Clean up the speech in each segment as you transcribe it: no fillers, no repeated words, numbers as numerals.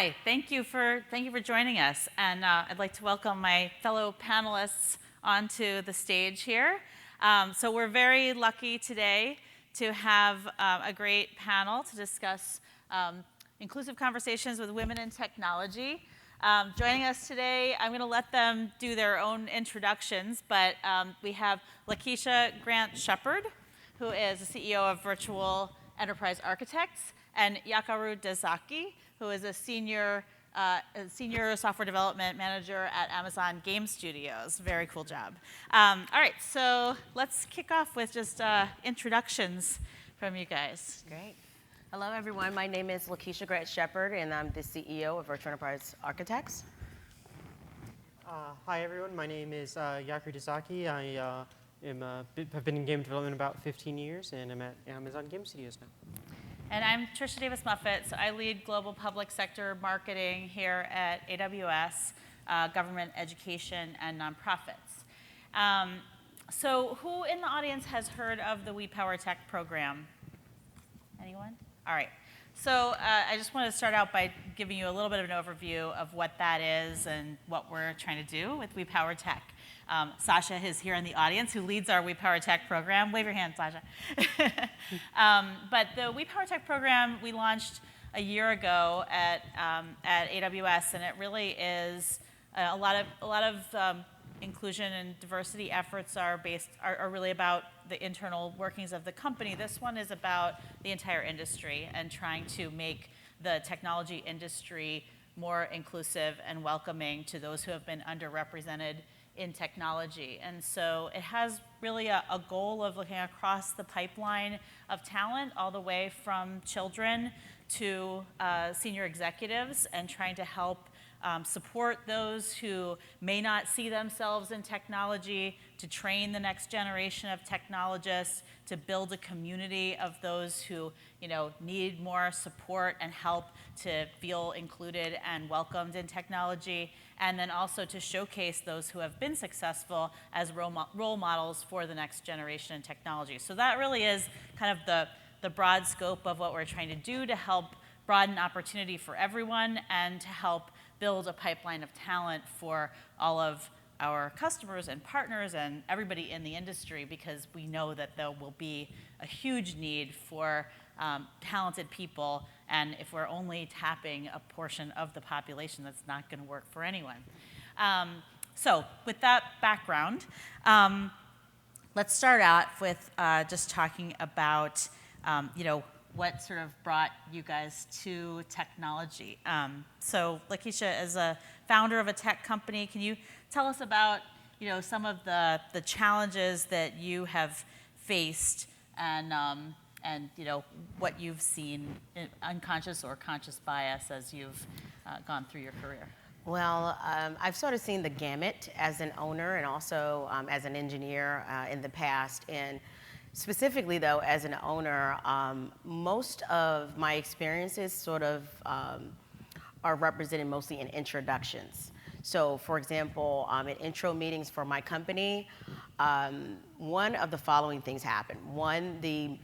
Hi, thank you for joining us, and I'd like to welcome my fellow panelists onto the stage here. So we're very lucky today to have a great panel to discuss inclusive conversations with women in technology. Joining us today, I'm going to let them do their own introductions, but we have LaKeshia Shephard, who is the CEO of Virtual Enterprise Architects, and Yakaru Dezaki, who is a senior software development manager at Amazon Game Studios. Very cool job. All right, so let's kick off with just introductions from you guys. Great. Hello, everyone. My name is LaKeshia Shephard, and I'm the CEO of Virtual Enterprise Architects. Hi, everyone. My name is Yakaru Dezaki. I have been in game development about 15 years, and I'm at Amazon Game Studios now. And I'm Tricia Davis-Muffett, so I lead global public sector marketing here at AWS, government, education, and nonprofits. So who in the audience has heard of the We Power Tech program? Anyone? All right. So I just want to start out by giving you a little bit of an overview of what that is and what we're trying to do with We Power Tech. Sasha is here in the audience, who leads our We Power Tech program. Wave your hand, Sasha. But the We Power Tech program we launched a year ago at AWS, and it really is a lot of inclusion and diversity efforts are really about the internal workings of the company. This one is about the entire industry and trying to make the technology industry more inclusive and welcoming to those who have been underrepresented in technology. And so it has really a goal of looking across the pipeline of talent, all the way from children to senior executives, and trying to help support those who may not see themselves in technology, to train the next generation of technologists, to build a community of those who need more support and help to feel included and welcomed in technology, and then also to showcase those who have been successful as role models for the next generation in technology. So that really is kind of the broad scope of what we're trying to do to help broaden opportunity for everyone and to help build a pipeline of talent for all of our customers and partners and everybody in the industry, because we know that there will be a huge need for talented people, and if we're only tapping a portion of the population, that's not going to work for anyone. So with that background, let's start out with just talking about what sort of brought you guys to technology. So LaKeshia, as a founder of a tech company, can you tell us about some of the challenges that you have faced and what you've seen in unconscious or conscious bias as you've gone through your career? Well, I've sort of seen the gamut as an owner and also as an engineer in the past. And specifically, though, as an owner, most of my experiences sort of are represented mostly in introductions. So, for example, in intro meetings for my company, one of the following things happen. One, the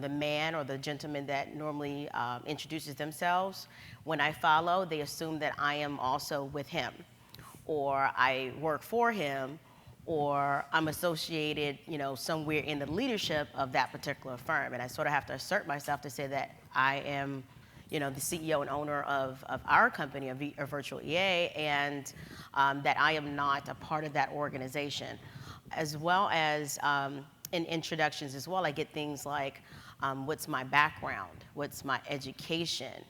man or the gentleman that normally introduces themselves, when I follow, they assume that I am also with him, or I work for him, or I'm associated, somewhere in the leadership of that particular firm. And I sort of have to assert myself to say that I am, the CEO and owner of our company, of Virtual EA, and that I am not a part of that organization. As well as in introductions as well, I get things like, what's my background? What's my education?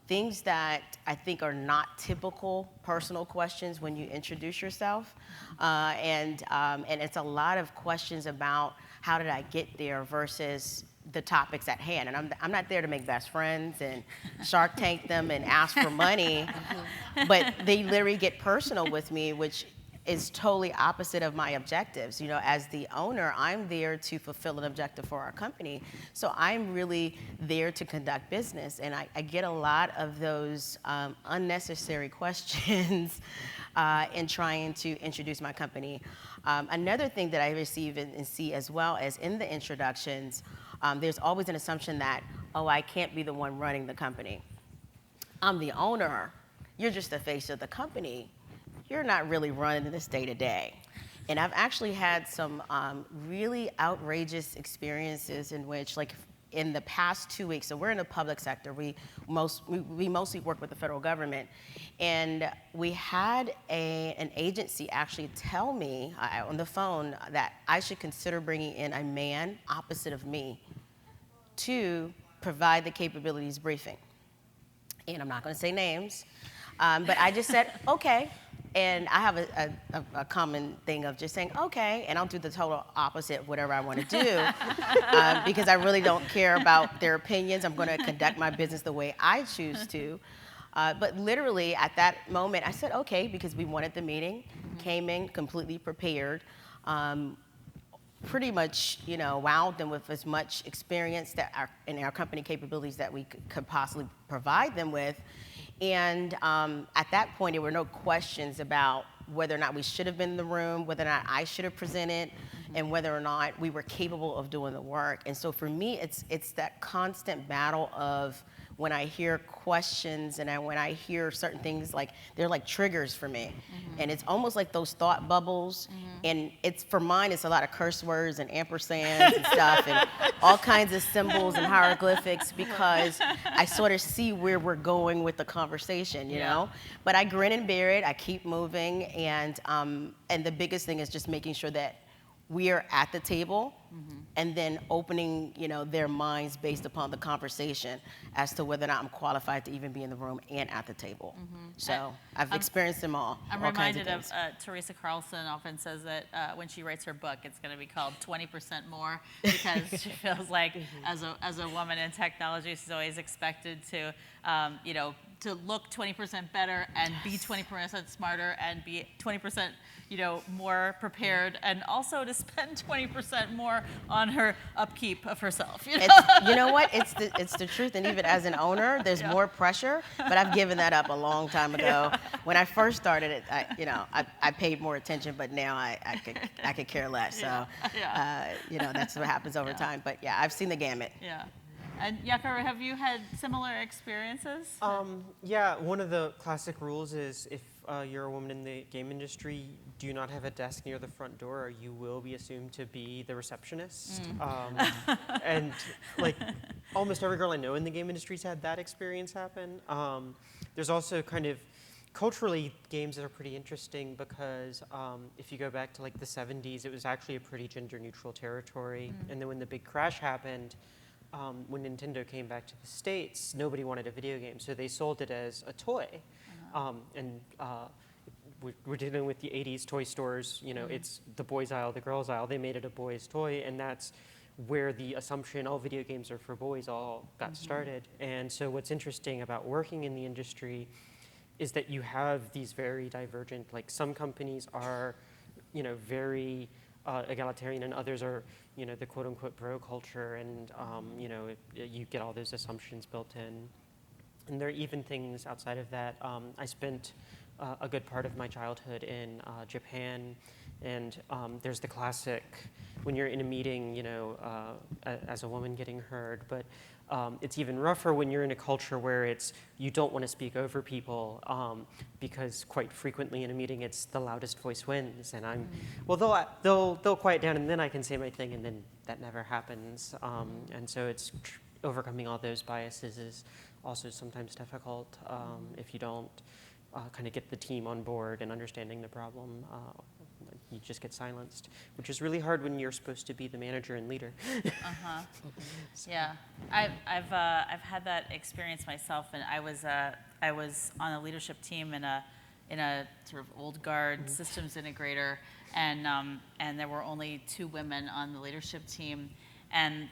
Things that I think are not typical personal questions when you introduce yourself. And it's a lot of questions about how did I get there versus the topics at hand. And I'm not there to make best friends and Shark Tank them and ask for money, but they literally get personal with me, which is totally opposite of my objectives. As the owner, I'm there to fulfill an objective for our company. So I'm really there to conduct business. And I get a lot of those unnecessary questions in trying to introduce my company. Another thing that I receive and see as well as in the introductions, there's always an assumption that, oh, I can't be the one running the company. I'm the owner, you're just the face of the company. You're not really running this day to day. And I've actually had some really outrageous experiences in which, like, in the past 2 weeks, so we're in the public sector, we mostly work with the federal government, and we had an agency actually tell me on the phone that I should consider bringing in a man opposite of me to provide the capabilities briefing. And I'm not going to say names, but I just said, okay. And I have a common thing of just saying, okay, and I'll do the total opposite of whatever I want to do because I really don't care about their opinions. I'm going to conduct my business the way I choose to. But literally at that moment, I said, okay, because we wanted the meeting, came in completely prepared, pretty much, wowed them with as much experience in our company capabilities that we could possibly provide them with. And at that point, there were no questions about whether or not we should have been in the room, whether or not I should have presented, and whether or not we were capable of doing the work. And so for me, it's that constant battle of when I hear questions and when I hear certain things, like they're like triggers for me. And it's almost like those thought bubbles. And for mine, it's a lot of curse words and ampersands and stuff and all kinds of symbols and hieroglyphics because I sort of see where we're going with the conversation, you know? But I grin and bear it, I keep moving, and the biggest thing is just making sure that we are at the table and then opening, their minds based upon the conversation as to whether or not I'm qualified to even be in the room and at the table. So I've experienced them all. I'm all reminded kinds of Teresa Carlson often says that when she writes her book, it's going to be called 20% More because she feels like as a woman in technology, she's always expected to, to look 20% better and be 20% smarter and be 20% more prepared, and also to spend 20% more on her upkeep of herself. You know what? It's the truth. And even as an owner, there's more pressure. But I've given that up a long time ago. When I first started it, I paid more attention. But now I could care less. So that's what happens over time. But yeah, I've seen the gamut. Yeah. And Yakaru, have you had similar experiences? Yeah, one of the classic rules is if you're a woman in the game industry, do not have a desk near the front door or you will be assumed to be the receptionist. And like almost every girl I know in the game industry's had that experience happen. There's also kind of culturally games that are pretty interesting because if you go back to like the 70s, it was actually a pretty gender neutral territory. And then when the big crash happened, when Nintendo came back to the States, nobody wanted a video game, so they sold it as a toy. We're dealing with the 80s toy stores, it's the boys aisle, the girls aisle, they made it a boys toy, and that's where the assumption all video games are for boys all got started. And so what's interesting about working in the industry is that you have these very divergent, like some companies are, very egalitarian, and others are, the quote-unquote bro culture, and you get all those assumptions built in. And there are even things outside of that. I spent a good part of my childhood in Japan, and there's the classic when you're in a meeting, as a woman getting heard, but it's even rougher when you're in a culture where you don't want to speak over people because quite frequently in a meeting it's the loudest voice wins, and they'll quiet down and then I can say my thing, and then that never happens. And so it's overcoming all those biases is also sometimes difficult if you don't kind of get the team on board and understanding the problem. You just get silenced, which is really hard when you're supposed to be the manager and leader. Yeah, I've had that experience myself, and I was on a leadership team in a sort of old guard systems integrator, and there were only 2 women on the leadership team, and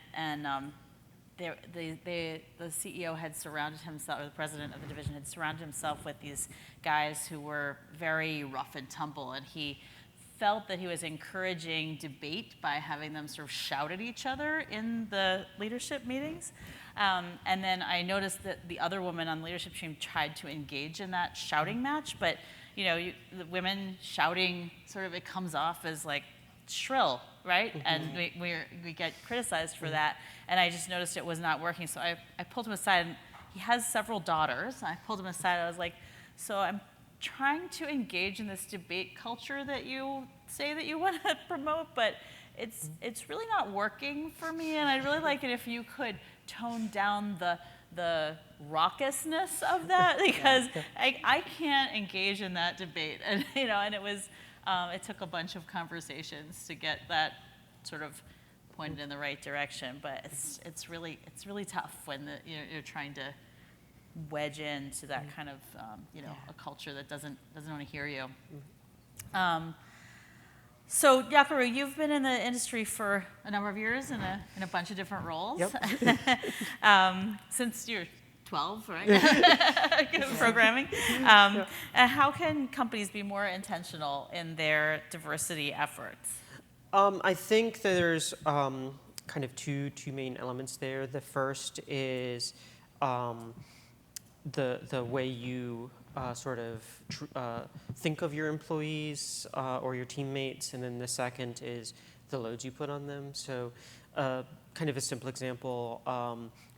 the CEO had surrounded himself, or the president of the division had surrounded himself with these guys who were very rough and tumble, and he felt that he was encouraging debate by having them sort of shout at each other in the leadership meetings. And then I noticed that the other woman on the leadership team tried to engage in that shouting match, but the women shouting, sort of, it comes off as like shrill, right? And we get criticized for that. And I just noticed it was not working. So I pulled him aside, and he has several daughters. I pulled him aside, I was like, So I'm trying to engage in this debate culture that you say that you want to promote, but it's really not working for me, and I'd really like it if you could tone down the raucousness of that, because I can't engage in that debate, and and it took a bunch of conversations to get that sort of pointed in the right direction, but it's really tough when you're trying to wedge into that kind of a culture that doesn't want to hear you. So Yakaru, you've been in the industry for a number of years in a bunch of different roles. Yep. Since you're 12, right? Programming. How can companies be more intentional in their diversity efforts? I think there's kind of two main elements there. The first is the way you sort of think of your employees or your teammates, and then the second is the loads you put on them. So kind of a simple example,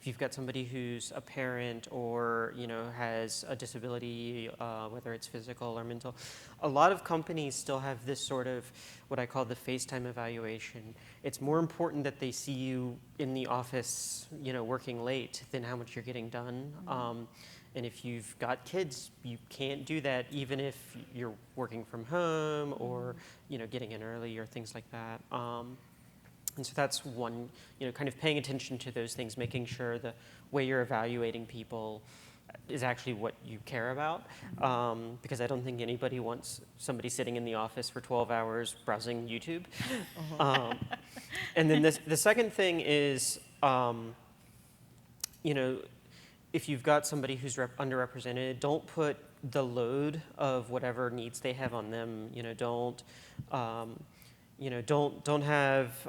if you've got somebody who's a parent or has a disability, whether it's physical or mental, a lot of companies still have this sort of what I call the FaceTime evaluation. It's more important that they see you in the office, working late than how much you're getting done. And if you've got kids, you can't do that even if you're working from home or getting in early or things like that. And so that's one, kind of paying attention to those things, making sure the way you're evaluating people is actually what you care about. Because I don't think anybody wants somebody sitting in the office for 12 hours browsing YouTube. And then the second thing is, if you've got somebody who's underrepresented, don't put the load of whatever needs they have on them. Don't have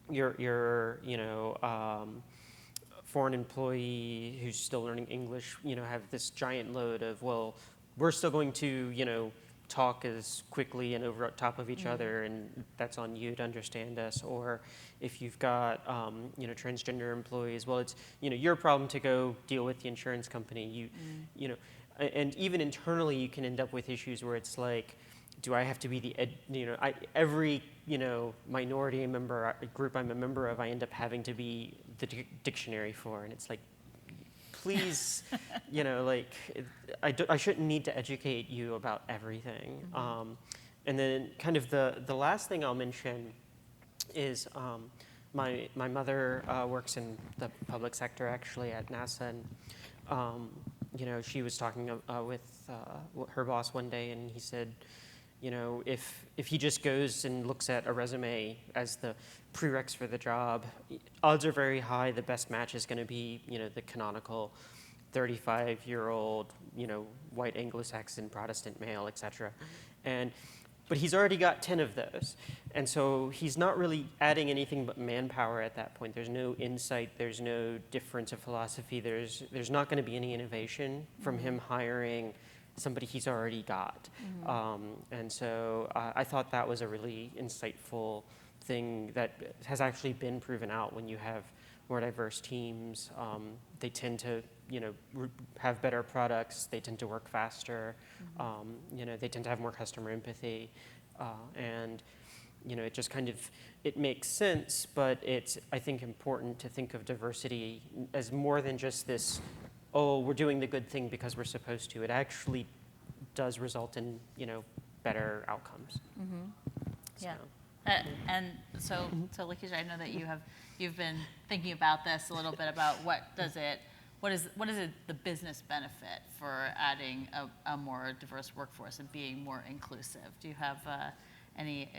your foreign employee who's still learning English, have this giant load of, well, we're still going to, talk as quickly and over top of each other, and that's on you to understand us. Or if you've got, transgender employees, well, it's, your problem to go deal with the insurance company. And even internally, you can end up with issues where it's like, do I have to be every minority group I'm a member of, I end up having to be the dictionary for, and it's like, please, I shouldn't need to educate you about everything. And then kind of the last thing I'll mention is my mother works in the public sector actually at NASA, and she was talking with her boss one day, and he said, if he just goes and looks at a resume as the prereqs for the job, odds are very high the best match is going to be, the canonical 35-year-old, white Anglo-Saxon Protestant male, etc. But he's already got 10 of those. And so he's not really adding anything but manpower at that point. There's no insight, there's no difference of philosophy, there's not going to be any innovation from him hiring somebody he's already got. And so I thought that was a really insightful thing that has actually been proven out. When you have more diverse teams, they tend to have better products, they tend to work faster, they tend to have more customer empathy, and it just kind of, it makes sense, but it's, I think, important to think of diversity as more than just this, oh, we're doing the good thing because we're supposed to. It actually does result in, better outcomes. Yeah. And so LaKeshia, I know that you've been thinking about this a little bit about what is the business benefit for adding a more diverse workforce and being more inclusive? Do you have any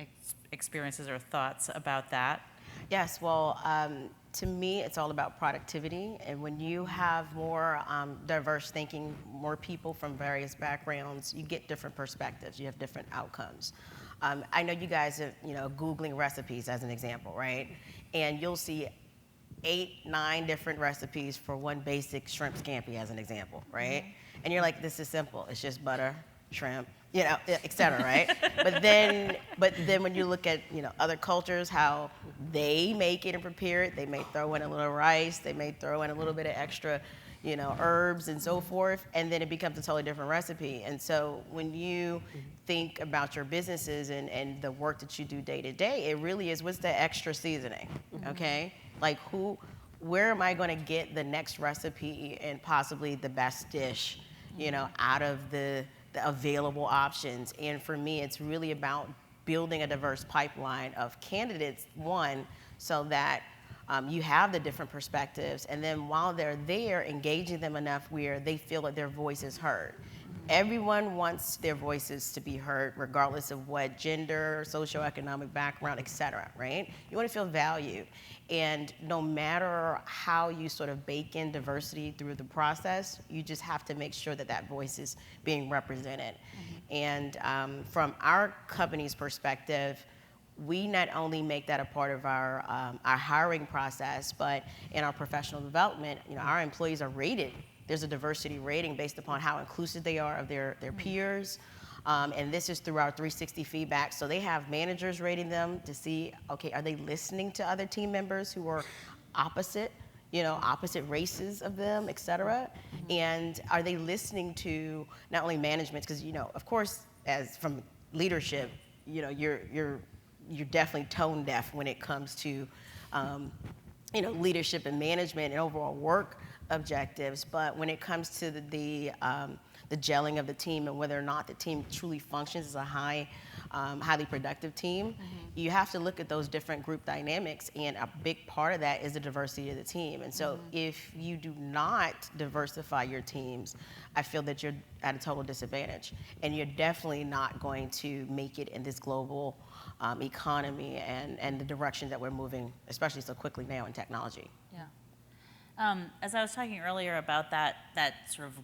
experiences or thoughts about that? Yes, well, to me, it's all about productivity. And when you have more diverse thinking, more people from various backgrounds, you get different perspectives, you have different outcomes. I know you guys are, Googling recipes as an example, right? And you'll see 8, 9 different recipes for one basic shrimp scampi as an example, right? And you're like, this is simple. It's just butter, shrimp, et cetera, right? But then when you look at, other cultures, how they make it and prepare it, they may throw in a little rice, they may throw in a little bit of extra, herbs and so forth, and then it becomes a totally different recipe. And so when you think about your businesses and the work that you do day to day, it really is, what's the extra seasoning, okay? Like where am I gonna get the next recipe and possibly the best dish, out of the available options? And for me, it's really about building a diverse pipeline of candidates, one, so that you have the different perspectives, and then while they're there, engaging them enough where they feel that their voice is heard. Everyone wants their voices to be heard, regardless of what gender, socioeconomic background, et cetera, right? You want to feel valued. And no matter how you sort of bake in diversity through the process, you just have to make sure that that voice is being represented. And from our company's perspective, we not only make that a part of our hiring process, but in our professional development, our employees are rated. There's a diversity rating based upon how inclusive they are of their peers. And this is through our 360 feedback. So they have managers rating them to see, okay, are they listening to other team members who are opposite races of them, et cetera? And are they listening to not only management, because, of course, as from leadership, you're definitely tone deaf when it comes to, leadership and management and overall work objectives. But when it comes to the gelling of the team and whether or not the team truly functions as a highly productive team, you have to look at those different group dynamics, and a big part of that is the diversity of the team. And so if you do not diversify your teams, I feel that you're at a total disadvantage, and you're definitely not going to make it in this global economy and the direction that we're moving, especially so quickly now in technology. Yeah. As I was talking earlier about that sort of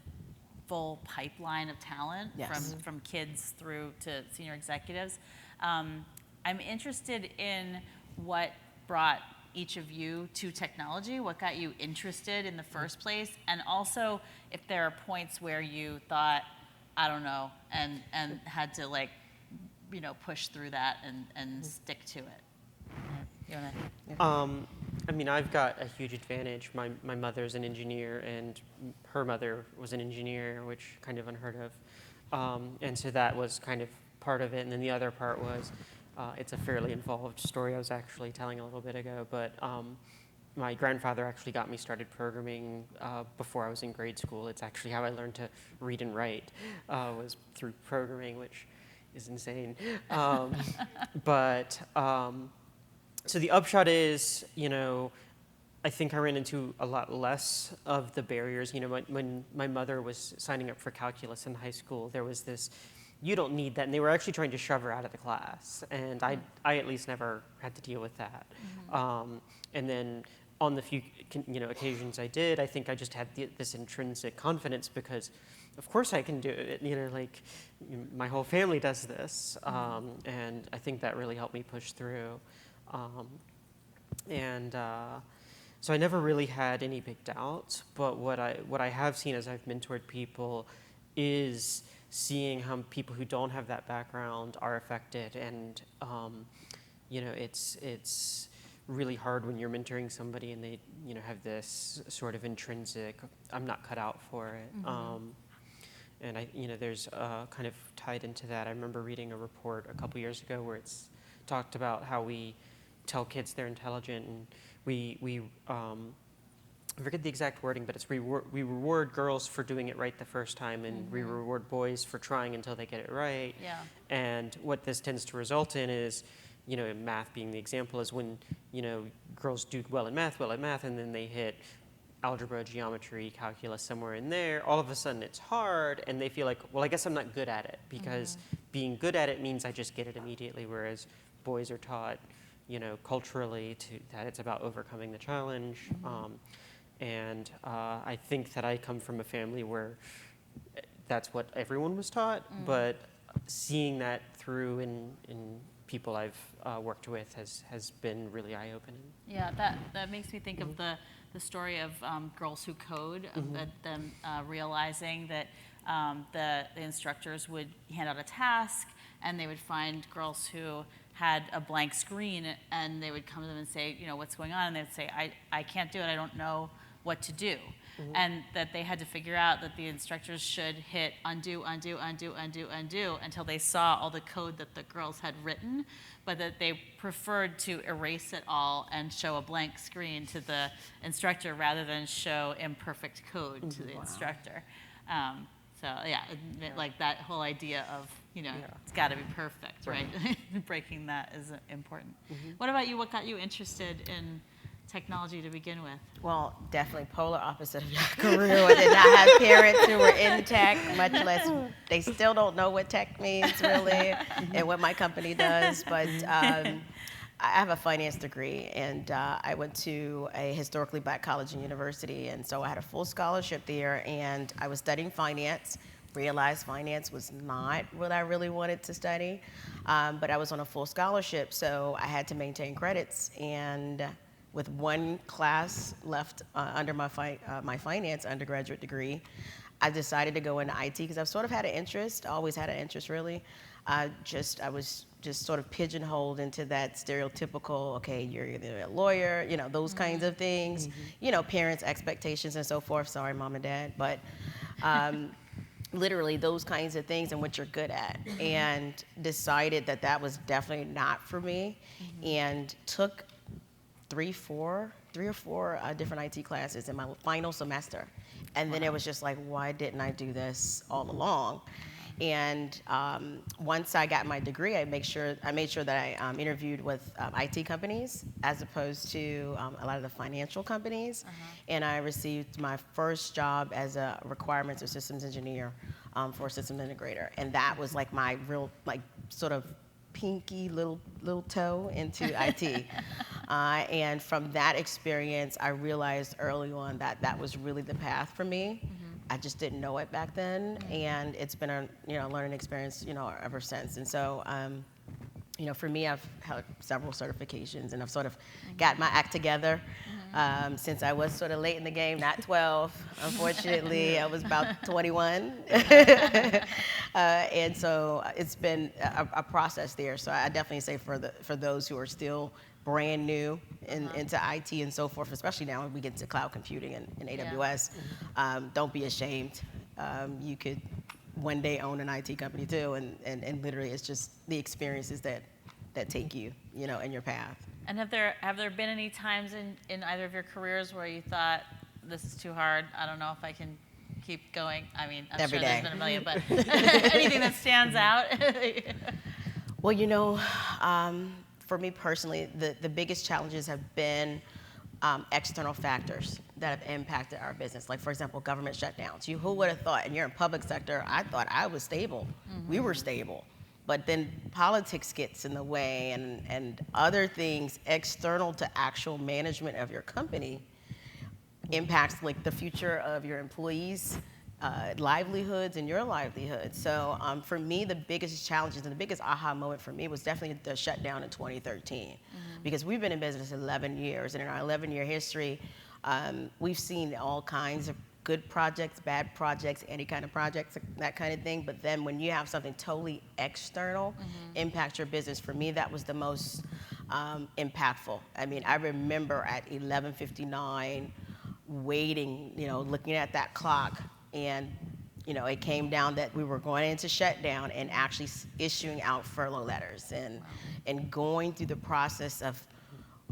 full pipeline of talent, Yes. from kids through to senior executives, I'm interested in what brought each of you to technology, what got you interested in the first place, and also if there are points where you thought, I don't know, and had to push through that and stick to it. You wanna? I mean, I've got a huge advantage. My mother's an engineer, and her mother was an engineer, which kind of unheard of. And so that was kind of part of it. And then the other part was, it's a fairly involved story I was actually telling a little bit ago, but my grandfather actually got me started programming before I was in grade school. It's actually how I learned to read and write, was through programming, which is insane. So the upshot is, I think I ran into a lot less of the barriers. When my mother was signing up for calculus in high school, there was this, you don't need that, and they were actually trying to shove her out of the class, and I at least never had to deal with that. And then on the few occasions I did, I think I just had this intrinsic confidence because of course I can do it, my whole family does this, and I think that really helped me push through. So I never really had any big doubts, but what I have seen as I've mentored people is seeing how people who don't have that background are affected, and it's really hard when you're mentoring somebody and they have this sort of intrinsic, I'm not cut out for it. And there's kind of tied into that. I remember reading a report a couple years ago where it's talked about how we tell kids they're intelligent, and we I forget the exact wording, but it's we reward girls for doing it right the first time, and we reward boys for trying until they get it right. Yeah. And what this tends to result in is, math being the example, is when girls do well in math, and then they hit algebra, geometry, calculus, somewhere in there, all of a sudden it's hard, and they feel like, well, I guess I'm not good at it, because being good at it means I just get it immediately, whereas boys are taught, culturally that it's about overcoming the challenge. And I think that I come from a family where that's what everyone was taught, but seeing that through in people I've worked with has been really eye-opening. Yeah, that makes me think of the story of Girls Who Code, of them realizing that the instructors would hand out a task, and they would find girls who had a blank screen, and they would come to them and say, what's going on? And they'd say, I can't do it, I don't know what to do. and that they had to figure out that the instructors should hit undo, undo, undo, undo, undo until they saw all the code that the girls had written, but that they preferred to erase it all and show a blank screen to the instructor rather than show imperfect code to the instructor. So yeah, like that whole idea of, it's got to be perfect, right? Breaking that is important. What about you? What got you interested in technology to begin with? Well, definitely polar opposite of Yakaru. I did not have parents who were in tech, much less, they still don't know what tech means really and what my company does. But I have a finance degree, and I went to a historically black college and university, and so I had a full scholarship there, and I was studying finance, realized finance was not what I really wanted to study, but I was on a full scholarship, so I had to maintain credits, and with one class left under my finance undergraduate degree, I decided to go into IT because I've sort of had an interest, always had an interest really. I was just sort of pigeonholed into that stereotypical, okay, you're either a lawyer, those kinds of things, parents' expectations and so forth. Sorry, mom and dad, but literally those kinds of things and what you're good at. And decided that that was definitely not for me, and took three or four different IT classes in my final semester. And then it was just like, why didn't I do this all along? And once I got my degree, I made sure that I interviewed with IT companies as opposed to a lot of the financial companies. And I received my first job as a requirements or systems engineer for a systems integrator. And that was like my real, like, sort of pinky little toe into IT. And from that experience, I realized early on that that was really the path for me. I just didn't know it back then, and it's been a learning experience ever since. And so for me, I've had several certifications, and I've sort of got my act together since I was sort of late in the game, not 12. Unfortunately, I was about 21. And so it's been a process there. So I definitely say for those who are still brand new into IT and so forth, especially now when we get to cloud computing and AWS, don't be ashamed. You could one day own an IT company too, and literally it's just the experiences that take you, in your path. And have there been any times in either of your careers where you thought, this is too hard, I don't know if I can keep going? I mean, I'm Every sure day. there's been a million, but anything that stands out? Well, for me personally, the biggest challenges have been external factors that have impacted our business. Like, for example, government shutdowns. Who would have thought? And you're in public sector. I thought I was stable. We were stable. But then politics gets in the way, and other things external to actual management of your company impacts, like, the future of your employees' livelihoods and your livelihood. So for me, the biggest challenges and the biggest aha moment for me was definitely the shutdown in 2013. Because we've been in business 11 years, and in our 11-year history, we've seen all kinds of good projects, bad projects, any kind of projects, that kind of thing. But then when you have something totally external impact your business, for me, that was the most impactful. I mean, I remember at 11:59 waiting, looking at that clock, and it came down that we were going into shutdown and actually issuing out furlough letters and going through the process of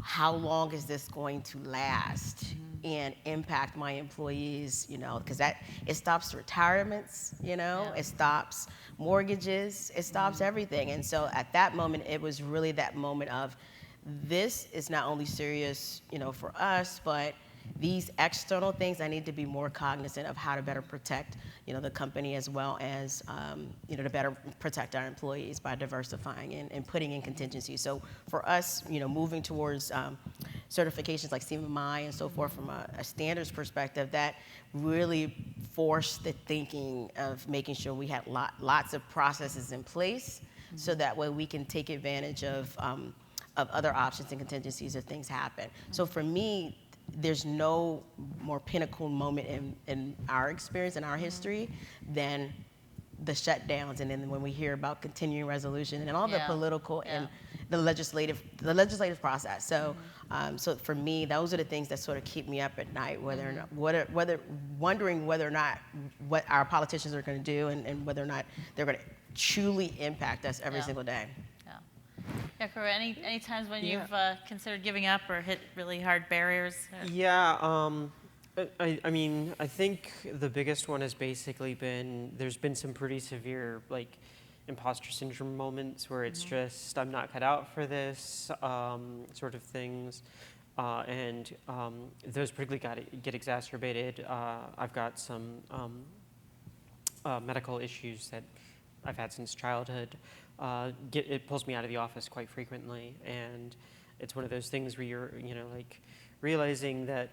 how long is this going to last and impact my employees, because it stops retirements, it stops mortgages, it stops everything. And so at that moment, it was really that moment of, this is not only serious, for us, but these external things, I need to be more cognizant of how to better protect, the company, as well as, to better protect our employees by diversifying and putting in contingencies. So for us, moving towards certifications like CMMI and so forth from a standards perspective, that really forced the thinking of making sure we had lots of processes in place, so that way we can take advantage of other options and contingencies if things happen. So for me, there's no more pinnacle moment in our experience, in our history, than the shutdowns, and then when we hear about continuing resolution and all the political the legislative process. So, so for me, those are the things that sort of keep me up at night, whether or not, wondering whether or not what our politicians are going to do, and whether or not they're going to truly impact us every single day. Yeah, Yakaru, any times when you've considered giving up or hit really hard barriers? Yeah, I mean, I think the biggest one has basically been, there's been some pretty severe, like, imposter syndrome moments where it's just, I'm not cut out for this, sort of things. And those particularly get exacerbated. I've got some medical issues that I've had since childhood. It pulls me out of the office quite frequently, and it's one of those things where you're, like, realizing that,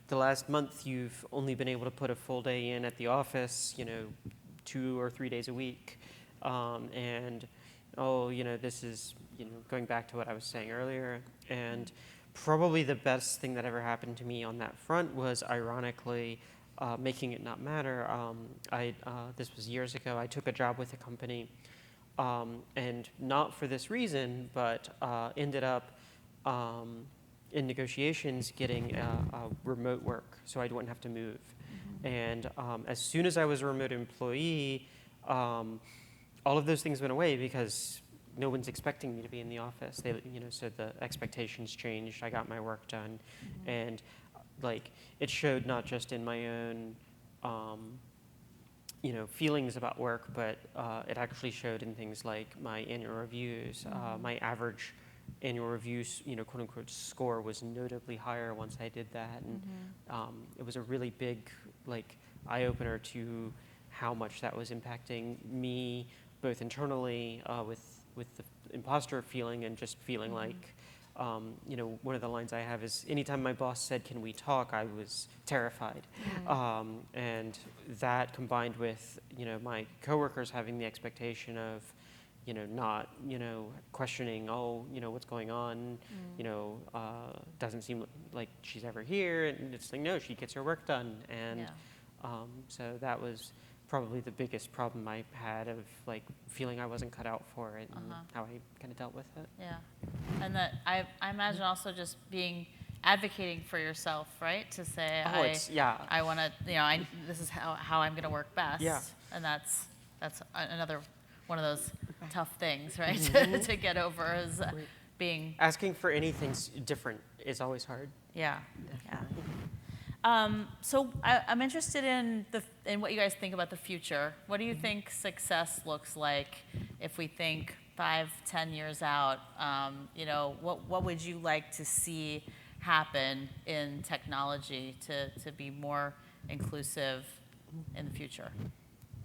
the last month you've only been able to put a full day in at the office, 2 or 3 days a week, and this is, going back to what I was saying earlier, and probably the best thing that ever happened to me on that front was, ironically, making it not matter. This was years ago. I took a job with a company, and not for this reason, but ended up in negotiations getting remote work, so I wouldn't have to move. And as soon as I was a remote employee, all of those things went away because no one's expecting me to be in the office. So the expectations changed. I got my work done, and like it showed not just in my own feelings about work, but it actually showed in things like my annual reviews. My average annual reviews, quote unquote, score was notably higher once I did that, and it was a really big, like, eye opener to how much that was impacting me, both internally with the imposter feeling and just feeling like, one of the lines I have is, anytime my boss said, "Can we talk?" I was terrified. And that combined with, my coworkers having the expectation of, not, questioning, what's going on, doesn't seem like she's ever here. And it's like, no, she gets her work done. And so that was probably the biggest problem I had of like feeling I wasn't cut out for it and how I kind of dealt with it. Yeah, and that I imagine also just advocating for yourself, right? To say, I want to, this is how I'm going to work best. Yeah. And that's another one of those tough things, right? to get over is being asking for anything different is always hard. Yeah. So I'm interested in what you guys think about the future. What do you think success looks like if we think 5-10 years out? What would you like to see happen in technology to be more inclusive in the future?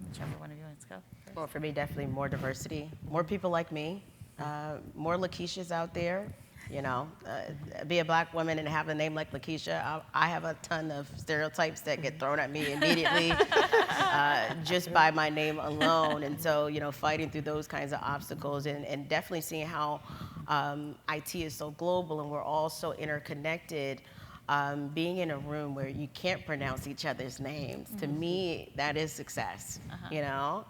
Whichever one of you wants to go first. Well, for me, definitely more diversity, more people like me, more LaKeshias out there. Be a black woman and have a name like LaKeshia, I have a ton of stereotypes that get thrown at me immediately just by my name alone. And so, fighting through those kinds of obstacles and definitely seeing how IT is so global and we're all so interconnected. Being in a room where you can't pronounce each other's names, to me, that is success.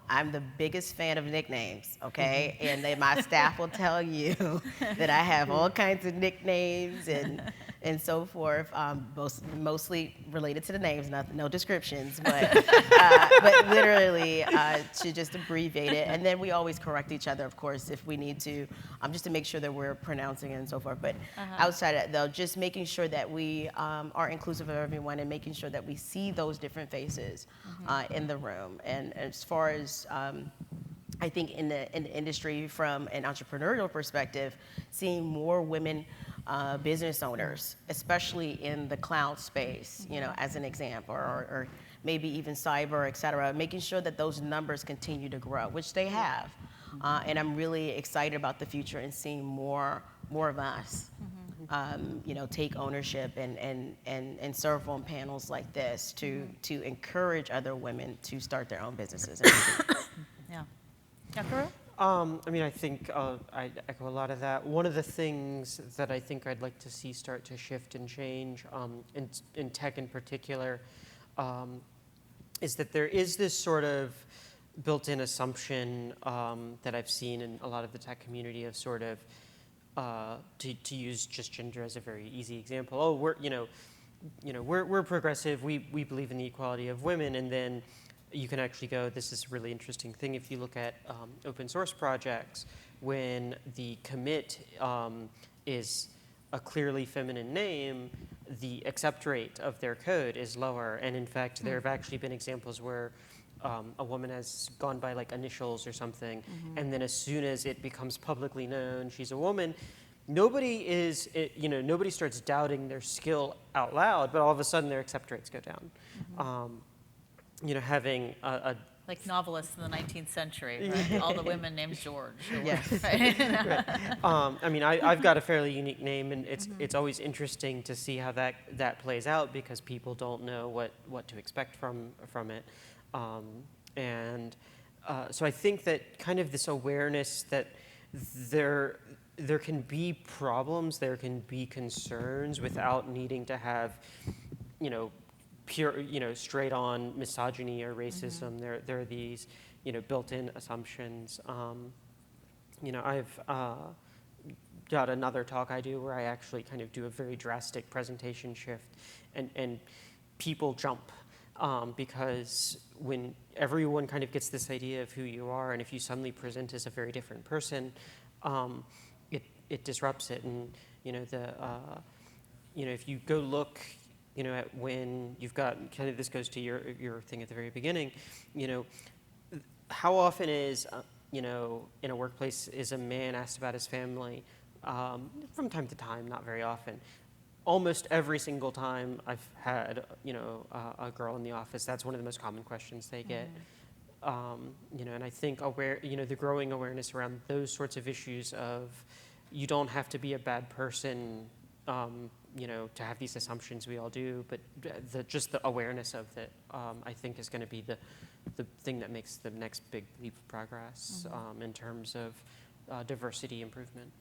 I'm the biggest fan of nicknames, okay? And my staff will tell you that I have all kinds of nicknames and so forth, mostly related to the names, no descriptions, but literally to just abbreviate it. And then we always correct each other, of course, if we need to, just to make sure that we're pronouncing it and so forth. But outside of that, though, just making sure that we are inclusive of everyone and making sure that we see those different faces in the room. And as far as I think in the industry from an entrepreneurial perspective, seeing more women business owners, especially in the cloud space, as an example, or maybe even cyber, et cetera, making sure that those numbers continue to grow, which they have. And I'm really excited about the future and seeing more of us, take ownership and serve on panels like this to encourage other women to start their own businesses. Yeah. Yakaru? I think I echo a lot of that. One of the things that I think I'd like to see start to shift and change in tech in particular is that there is this sort of built-in assumption that I've seen in a lot of the tech community of sort of to use just gender as a very easy example. Oh, we're progressive. We believe in the equality of women, and then you can actually go, this is a really interesting thing if you look at open source projects, when the commit is a clearly feminine name, the accept rate of their code is lower. And in fact, there have actually been examples where a woman has gone by like initials or something, and then as soon as it becomes publicly known she's a woman, nobody starts doubting their skill out loud, but all of a sudden their accept rates go down. Having a like novelists in the 19th century, right? All the women named George. Yes. Right? I've got a fairly unique name, and it's always interesting to see how that plays out, because people don't know what to expect from it. So I think that kind of this awareness that there can be problems, there can be concerns without needing to have, pure, straight on misogyny or racism. There are these, built-in assumptions. I've got another talk I do where I actually kind of do a very drastic presentation shift, and people jump. Because when everyone kind of gets this idea of who you are, and if you suddenly present as a very different person, it disrupts it. And if you go look, at when you've got kind of, this goes to your thing at the very beginning, how often is in a workplace is a man asked about his family? From time to time, not very often. Almost every single time I've had, a girl in the office, that's one of the most common questions they get. And I think the growing awareness around those sorts of issues of, you don't have to be a bad person, to have these assumptions, we all do, but just the awareness of it, I think is going to be the thing that makes the next big leap of progress in terms of diversity improvement.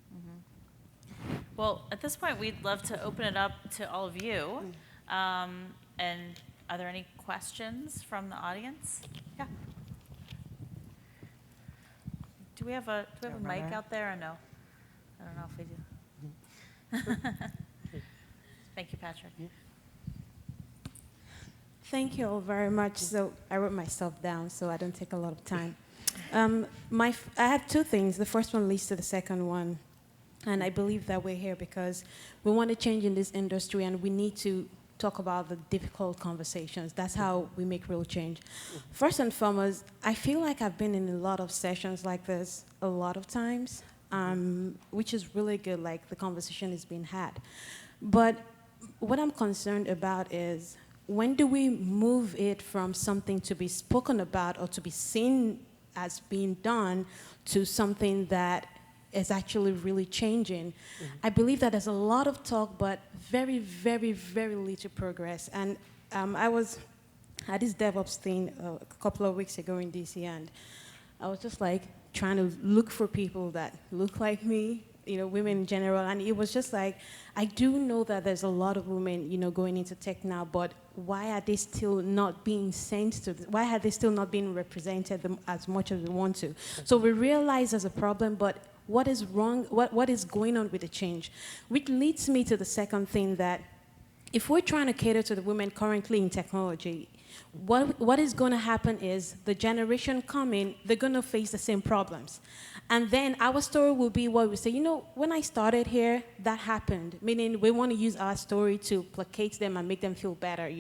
Well, at this point, we'd love to open it up to all of you. And are there any questions from the audience? Yeah. Do we have a mic out there or no? I don't know if we do. Thank you, Patrick. Thank you all very much. So I wrote myself down so I don't take a lot of time. I have two things. The first one leads to the second one. And I believe that we're here because we want to change in this industry, and we need to talk about the difficult conversations. That's how we make real change. First and foremost, I feel like I've been in a lot of sessions like this a lot of times, which is really good, like the conversation is being had. But what I'm concerned about is, when do we move it from something to be spoken about or to be seen as being done to something that is actually really changing? I believe that there's a lot of talk, but very, very, very little progress. And I was at this DevOps thing a couple of weeks ago in DC, and I was just like trying to look for people that look like me, women in general. And it was just like, I do know that there's a lot of women, going into tech now, but why are they still not being sent to why are they still not being represented as much as we want to? So we realize there's a problem, but what is wrong? What is going on with the change? Which leads me to the second thing, that if we're trying to cater to the women currently in technology, what is going to happen is the generation coming, they're going to face the same problems. And then our story will be what we say, when I started here, that happened. Meaning we want to use our story to placate them and make them feel better.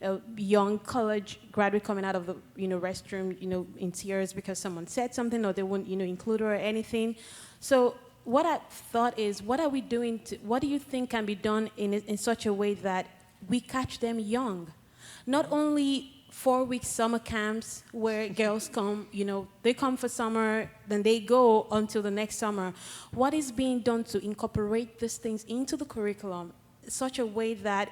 A young college graduate coming out of the restroom, in tears because someone said something, or they won't include her or anything. So what I thought is, what are we doing? What do you think can be done in such a way that we catch them young? Not only 4-week summer camps where girls come, they come for summer, then they go until the next summer. What is being done to incorporate these things into the curriculum in such a way that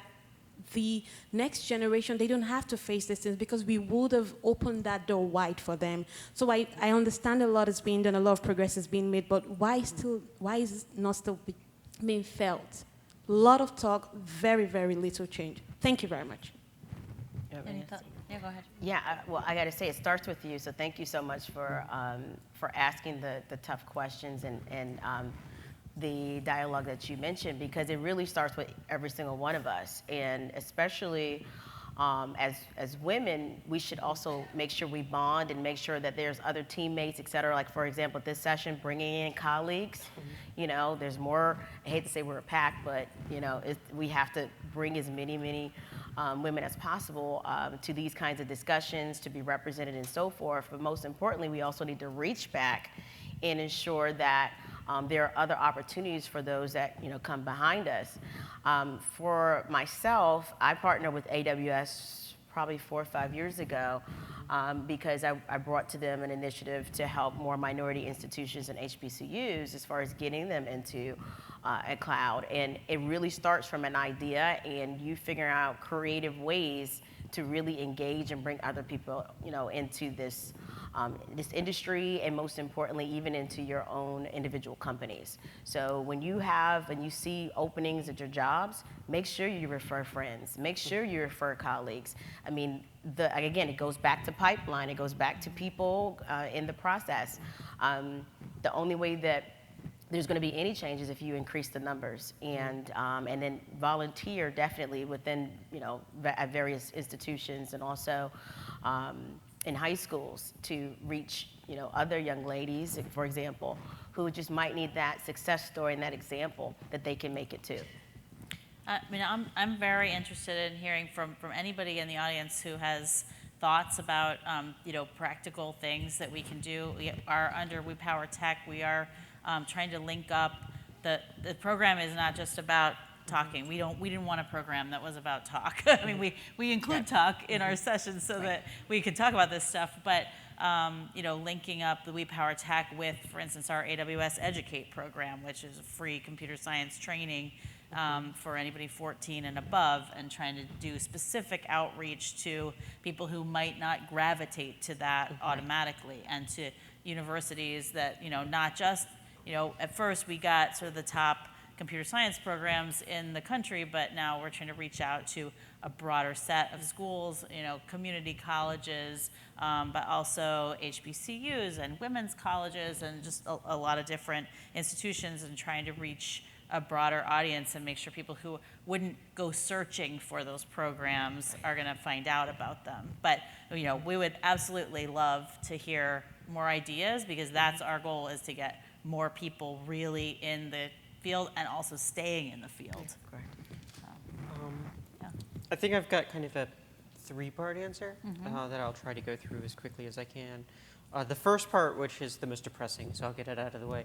the next generation, they don't have to face these things, because we would have opened that door wide for them. So I understand a lot is being done, a lot of progress is being made, but why is it not still being felt? A lot of talk, very, very little change. Thank you very much. Any thought? Yeah, go ahead. Yeah, well, I got to say, it starts with you, so thank you so much for asking the tough questions and the dialogue that you mentioned, because it really starts with every single one of us, and especially as women, we should also make sure we bond and make sure that there's other teammates, et cetera. Like, for example, this session, bringing in colleagues. You know, there's more, I hate to say we're a pack, but, you know, we have to bring as many women as possible to these kinds of discussions, to be represented and so forth. But most importantly, we also need to reach back and ensure that there are other opportunities for those that, you know, come behind us. For myself, I partnered with AWS probably 4 or 5 years ago because I brought to them an initiative to help more minority institutions and HBCUs as far as getting them into a cloud. And it really starts from an idea and you figure out creative ways to really engage and bring other people, you know, into this this industry, and most importantly, even into your own individual companies. So when you have and you see openings at your jobs, make sure you refer friends, make sure you refer colleagues. I mean, again, it goes back to pipeline, it goes back to people in the process. The only way that there's going to be any changes if you increase the numbers, and then volunteer definitely within, you know, at various institutions, and also in high schools to reach, you know, other young ladies, for example, who just might need that success story and that example that they can make it too. I mean, I'm very interested in hearing from anybody in the audience who has thoughts about you know, practical things that we can do. We are under We Power Tech. We are trying to link up. The program is not just about talking. We didn't want a program that was about talk. I mean, we include talk in our sessions so that we can talk about this stuff, but you know, linking up the We Power Tech with, for instance, our AWS Educate program, which is a free computer science training for anybody 14 and above, and trying to do specific outreach to people who might not gravitate to that automatically, and to universities that, you know, not just, you know, at first we got sort of the top computer science programs in the country, but now we're trying to reach out to a broader set of schools, you know, community colleges, but also HBCUs and women's colleges, and just a lot of different institutions, and trying to reach a broader audience and make sure people who wouldn't go searching for those programs are going to find out about them. But, you know, we would absolutely love to hear more ideas, because that's our goal, is to get more people really in the field and also staying in the field. Correct. Yeah. I think I've got kind of a 3-part answer that I'll try to go through as quickly as I can. The first part, which is the most depressing, so I'll get it out of the way.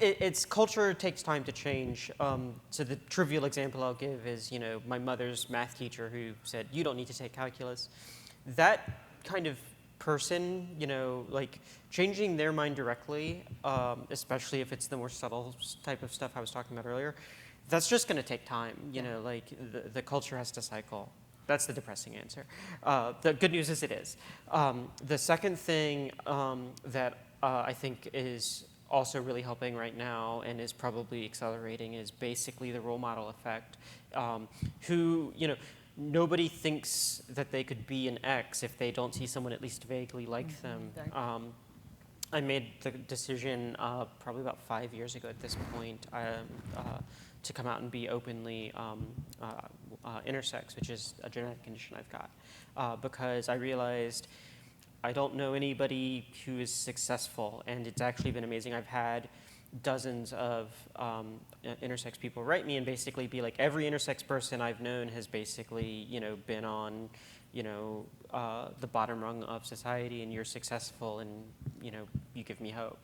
It's culture takes time to change. So the trivial example I'll give is, you know, my mother's math teacher who said, "You don't need to take calculus." That kind of person, you know, like changing their mind directly, especially if it's the more subtle type of stuff I was talking about earlier, that's just going to take time. You know, like the culture has to cycle. That's the depressing answer. The good news is it is. The second thing that I think is also really helping right now and is probably accelerating is basically the role model effect. Who, you know, nobody thinks that they could be an X if they don't see someone at least vaguely like them. I made the decision probably about 5 years ago at this point to come out and be openly intersex, which is a genetic condition I've got, because I realized I don't know anybody who is successful, and it's actually been amazing. I've had dozens of intersex people write me and basically be like, every intersex person I've known has basically, you know, been on, you know, the bottom rung of society, and you're successful, and, you know, you give me hope.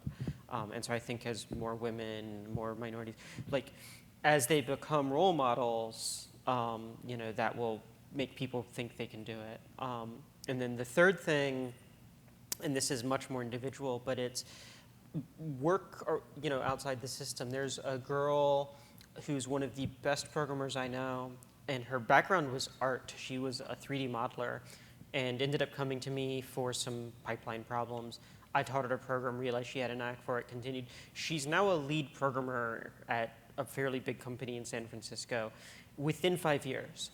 And so I think as more women, more minorities, like, as they become role models, you know, that will make people think they can do it. And then the third thing, and this is much more individual, but it's work, or, you know, outside the system. There's a girl who's one of the best programmers I know, and her background was art. She was a 3D modeler and ended up coming to me for some pipeline problems. I taught her to program, realized she had a knack for it, continued. She's now a lead programmer at a fairly big company in San Francisco within 5 years.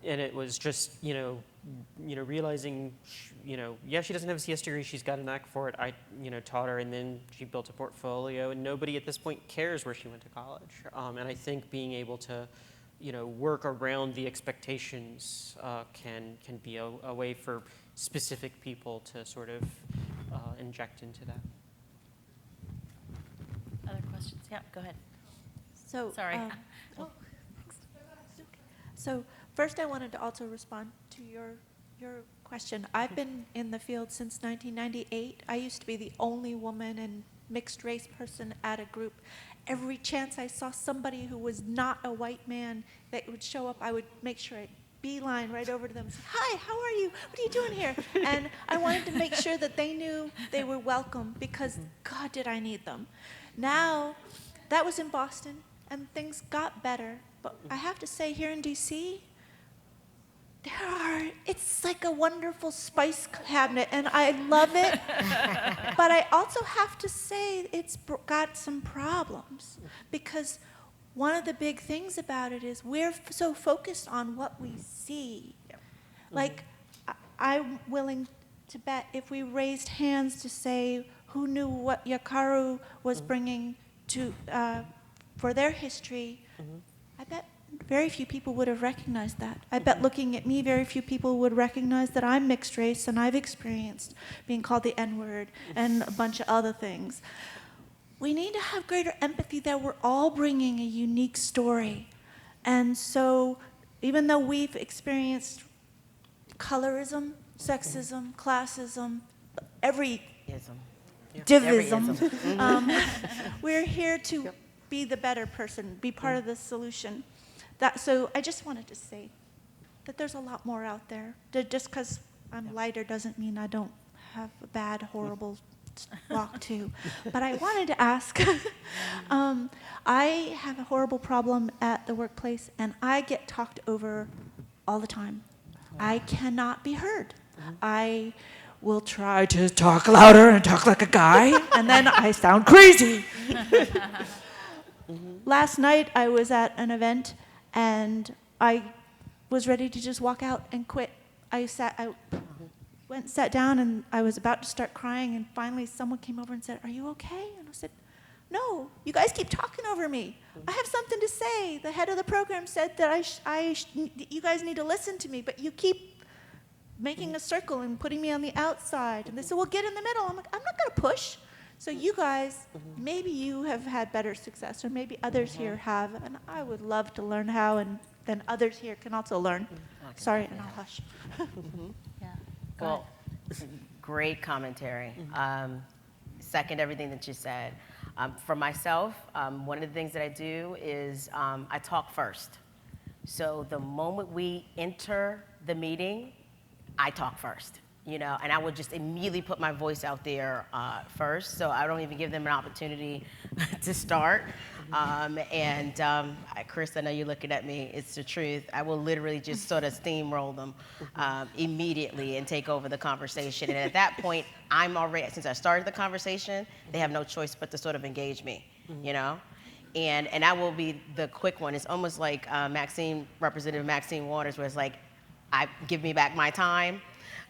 it was just, realizing, yeah, she doesn't have a CS degree, she's got a knack for it. I, taught her, and then she built a portfolio, and nobody at this point cares where she went to college. And I think being able to, work around the expectations can be a way for specific people to sort of inject into that. Other questions? Yeah, go ahead. So, Sorry. So first I wanted to also respond to your question. I've been in the field since 1998. I used to be the only woman and mixed race person at a group. Every chance I saw somebody who was not a white man that would show up, I would make sure I beeline right over to them and say, "Hi, how are you? What are you doing here?" And I wanted to make sure that they knew they were welcome, because God, did I need them. Now, that was in Boston, and things got better. But I have to say, here in DC, it's like a wonderful spice cabinet, and I love it. But I also have to say it's got some problems, because one of the big things about it is we're so focused on what we see. Like, I'm willing to bet if we raised hands to say who knew what Yakaru was bringing to for their history, I bet very few people would have recognized that. I bet looking at me, very few people would recognize that I'm mixed race and I've experienced being called the N-word and a bunch of other things. We need to have greater empathy that we're all bringing a unique story. And so even though we've experienced colorism, sexism, classism, every divism, we're here to be the better person, be part of the solution. So I just wanted to say that there's a lot more out there. Just because I'm lighter doesn't mean I don't have a bad, horrible walk too. But I wanted to ask, I have a horrible problem at the workplace, and I get talked over all the time. I cannot be heard. I will try to talk louder and talk like a guy, and then I sound crazy. Last night I was at an event, and I was ready to just walk out and quit. I went and sat down, and I was about to start crying, and finally someone came over and said, "Are you okay?" And I said, "No, you guys keep talking over me. I have something to say. The head of the program said that you guys need to listen to me, but you keep making a circle and putting me on the outside." And they said, "Well, get in the middle." I'm like, "I'm not going to push." So you guys, maybe you have had better success, or maybe others here have, and I would love to learn how, and then others here can also learn. Sorry, and I'll hush. Yeah. Well, great commentary. Second everything that you said. For myself, one of the things that I do is I talk first. So the moment we enter the meeting, I talk first. And I would just immediately put my voice out there first, so I don't even give them an opportunity to start. Chris, I know you're looking at me. It's the truth. I will literally just sort of steamroll them immediately and take over the conversation. And at that point, since I started the conversation, they have no choice but to sort of engage me, And I will be the quick one. It's almost like Representative Maxine Waters, where it's like, give me back my time.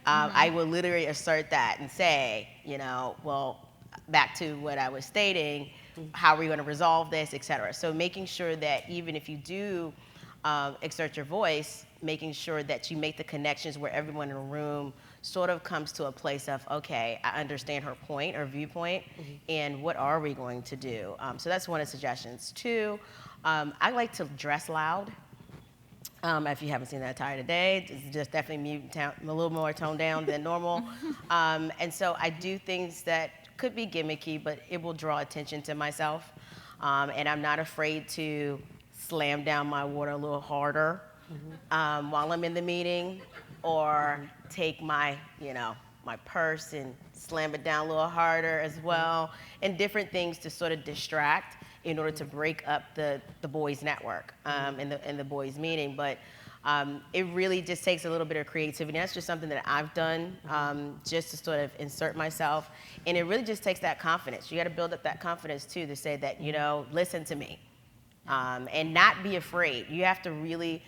I will literally assert that and say, well, back to what I was stating, how are we going to resolve this, et cetera. So making sure that even if you do exert your voice, making sure that you make the connections where everyone in the room sort of comes to a place of, okay, I understand her point or viewpoint, and what are we going to do? So that's one of the suggestions. Two, I like to dress loud. If you haven't seen that attire today, it's just definitely a little more toned down than normal. And so I do things that could be gimmicky, but it will draw attention to myself. And I'm not afraid to slam down my water a little harder while I'm in the meeting, or take my purse and slam it down a little harder as well, and different things to sort of distract in order to break up the boys' network in the boys' meeting. But it really just takes a little bit of creativity. That's just something that I've done just to sort of insert myself. And it really just takes that confidence. You got to build up that confidence, too, to say that, listen to me and not be afraid. You have to really...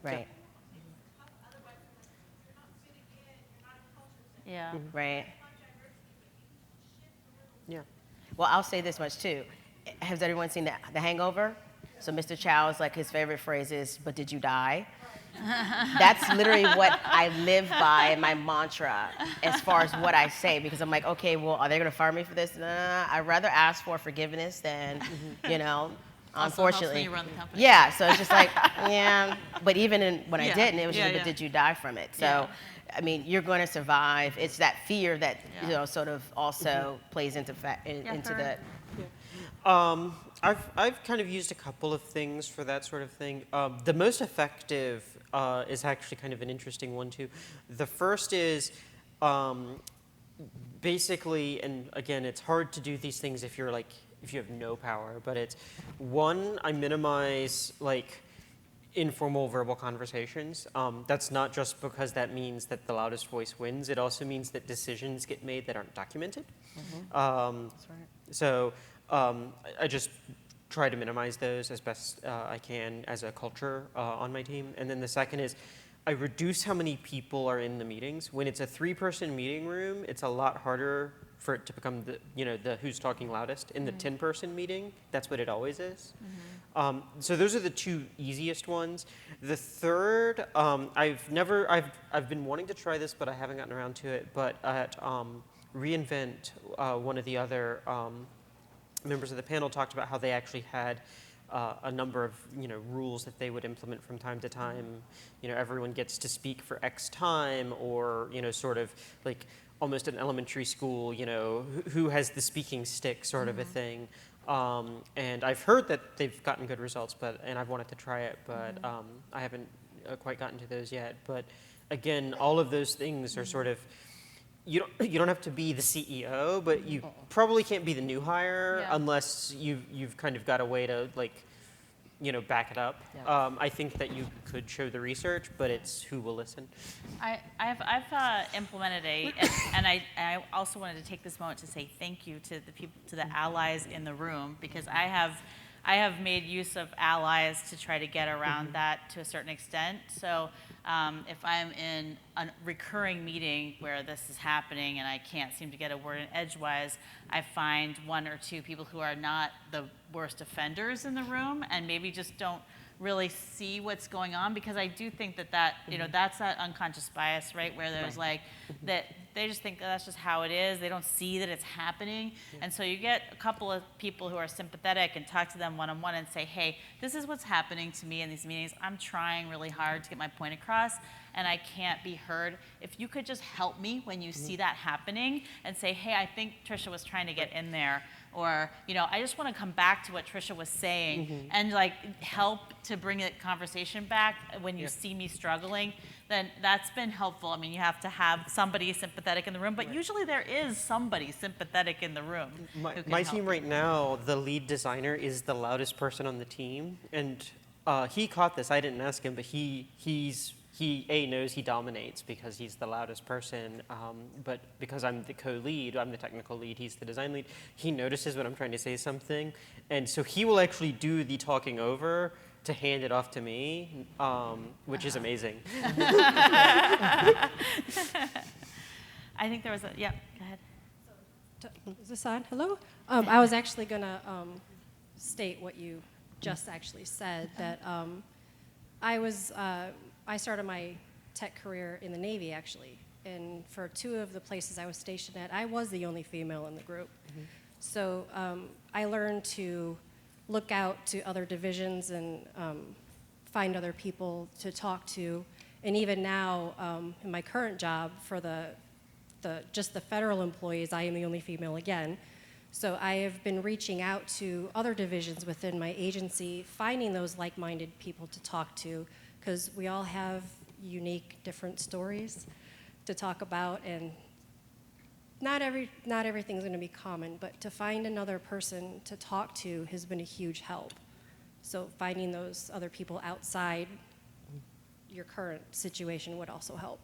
Right. Yeah. Right. Yeah. Well, I'll say this much too. Has everyone seen the Hangover? So Mr. Chow's like his favorite phrase is, "But did you die?" That's literally what I live by in my mantra as far as what I say, because I'm like, okay, well, are they going to fire me for this? Nah, I'd rather ask for forgiveness than, you know, unfortunately. Also helps when you run the company. Yeah, so it's just like, yeah. But even when I Yeah. didn't, it was Yeah, just, yeah. but did you die from it? So, Yeah. I mean, you're going to survive. It's that fear that, you Yeah. know, sort of also plays into Yakaru? the. I've kind of used a couple of things for that sort of thing. The most effective is actually kind of an interesting one too. The first is basically, and again, it's hard to do these things if you have no power, but it's one, I minimize like informal verbal conversations. That's not just because that means that the loudest voice wins. It also means that decisions get made that aren't documented. That's right. So I just try to minimize those as best I can as a culture on my team. And then the second is I reduce how many people are in the meetings. When it's a 3-person meeting room, it's a lot harder for it to become the who's talking loudest. In the 10-person meeting, that's what it always is. So those are the 2 easiest ones. The third, I've been wanting to try this, but I haven't gotten around to it. But at reInvent, one of the other members of the panel talked about how they actually had a number of rules that they would implement from time to time. Everyone gets to speak for X time, or sort of like almost an elementary school. Who has the speaking stick sort of a thing. And I've heard that they've gotten good results, and I've wanted to try it, but I haven't quite gotten to those yet. But again, all of those things are sort of. You don't have to be the CEO, but you probably can't be the new hire unless you've kind of got a way to back it up. Yeah. I think that you could show the research, but it's who will listen. I've implemented and I also wanted to take this moment to say thank you to the people, to the allies in the room, because I have made use of allies to try to get around that to a certain extent. So if I'm in a recurring meeting where this is happening and I can't seem to get a word in edgewise, I find 1 or 2 people who are not the worst offenders in the room and maybe just don't really see what's going on, because I do think that that's that unconscious bias, right? Where there's like that they just think that's just how it is. They don't see that it's happening. And so you get a couple of people who are sympathetic and talk to them one-on-one and say, hey, this is what's happening to me in these meetings. I'm trying really hard to get my point across and I can't be heard. If you could just help me when you see that happening and say, hey, I think Tricia was trying to get in there. Or, I just want to come back to what Tricia was saying and help to bring the conversation back when you see me struggling, then that's been helpful. I mean, you have to have somebody sympathetic in the room, but usually there is somebody sympathetic in the room. My team right now, the lead designer is the loudest person on the team, and he caught this. I didn't ask him, but he knows he dominates because he's the loudest person, but because I'm the co-lead, I'm the technical lead, he's the design lead, he notices when I'm trying to say something, and so he will actually do the talking over to hand it off to me, which is amazing. I think there was go ahead. Is this on? Hello? I was actually going to state what you just actually said, that I started my tech career in the Navy, actually. And for 2 of the places I was stationed at, I was the only female in the group. So I learned to look out to other divisions and find other people to talk to. And even now, in my current job, for just the federal employees, I am the only female again. So I have been reaching out to other divisions within my agency, finding those like-minded people to talk to, because we all have unique, different stories to talk about, and not everything's going to be common, but to find another person to talk to has been a huge help. So finding those other people outside your current situation would also help.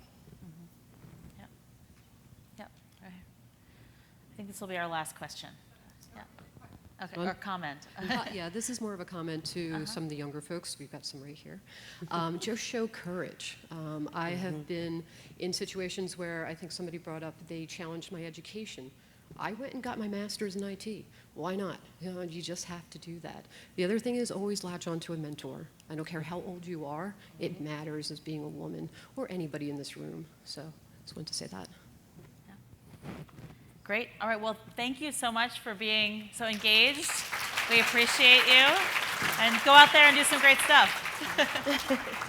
Yep. Right. I think this will be our last question. Yeah. Okay, or comment. Yeah, this is more of a comment to some of the younger folks. We've got some right here. Just show courage. I have been in situations where I think somebody brought up they challenged my education. I went and got my master's in IT. Why not? You know, you just have to do that. The other thing is always latch on to a mentor. I don't care how old you are. It matters as being a woman or anybody in this room. So just wanted to say that. Great. All right. Well, thank you so much for being so engaged. We appreciate you. And go out there and do some great stuff.